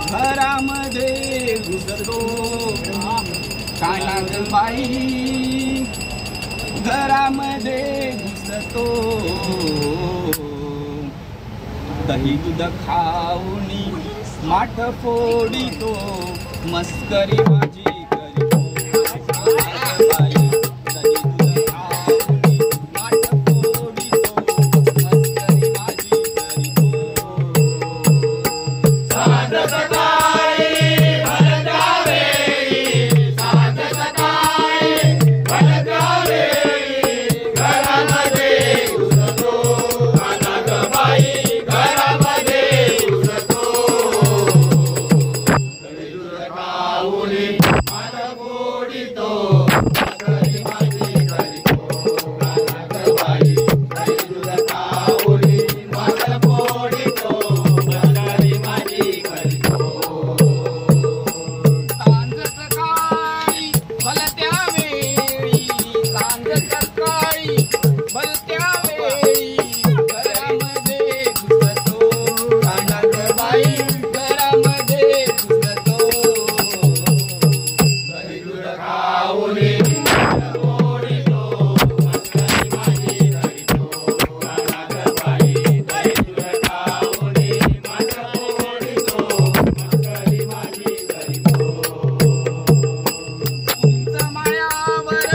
घरामध्ये घुसतो कानात बाई, घरामध्ये घुसतो दही दूध खाऊनी माठ फोडितो, मस्करी माझी करीतो बाई। दही दूध खाऊनी माठ फोडितो, मस्करी माझी करीतो। सांज सकाळी भलत्या वेळी, सांज सकाळी भलत्या वेळी, घरामध्ये घुसतो कानात बाई, घरामध्ये घुसतो दही दूध खाऊनी माठ फोडितो, मस्करी माझी करीतो कानात बाई। दही दूध खाऊनी माठ फोडितो, मस्करी माझी करीतो। सांज सकाळी भलत्या वेळी, सांज सकाळी भलत्या वेळी, घरामध्ये घुसतो कानात बाई, घरामध्ये घुसतो दही दूध खाऊनी माठ फोडितो, मस्करी माझी करीतो कानात बाई। दही दूध खाऊनी माठ फोडितो, मस्करी माझी करीतो। उंच माळ्यावर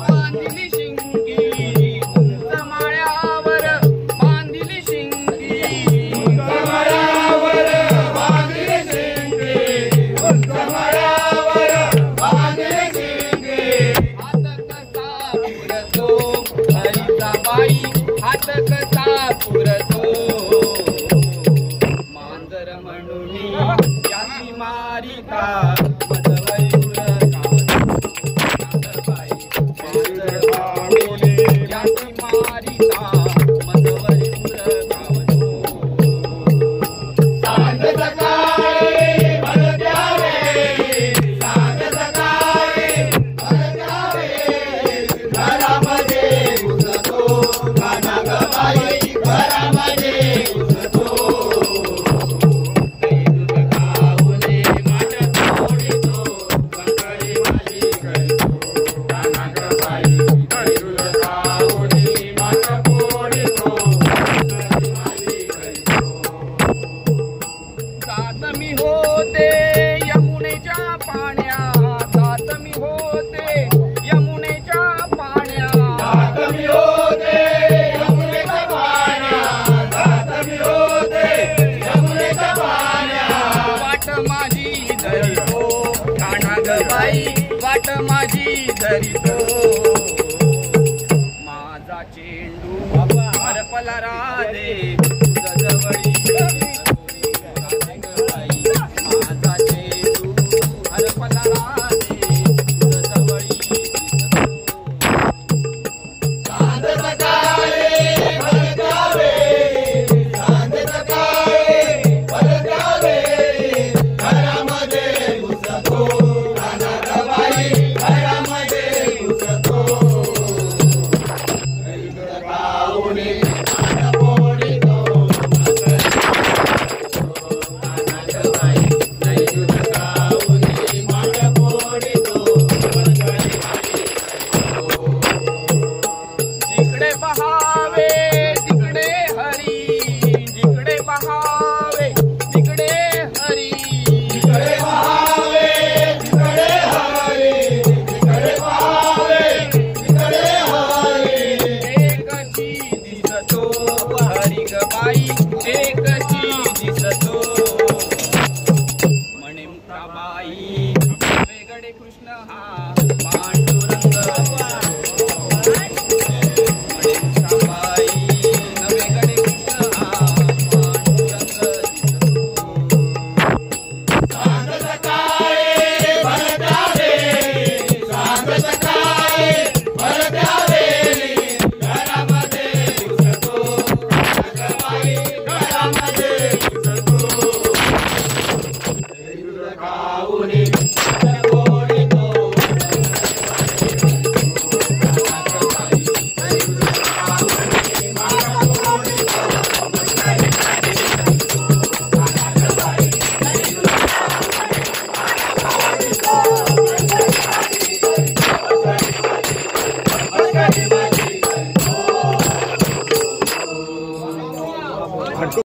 बांधिली शिंगी, उंच माळ्यावर बांधिली शिंगी, उंच माळ्यावर बांधिली शिंगी, उंच माळ्यावर बांधिली शिंगी। हात कसा पुरतो हरीचा बाई, हात कसा पुरतो मांजर म्हणून याची मारिता, मजवरी उरकावतो बाई। मांजर म्हणून याची मारिता, मजवरी उरकावतो। सांज सकाळी भलत्या वेळी, सांज सकाळी भलत्या वेळी, घरामध्ये घुसतो कानात बाई, घरामध्ये घुसतो दही दूध खाऊनी माठ फोडितो, मस्करी माझी करीतो कानात बाई। दही दूध खाऊनी माठ फोडितो, मस्करी माझी करीतो। जात मी होते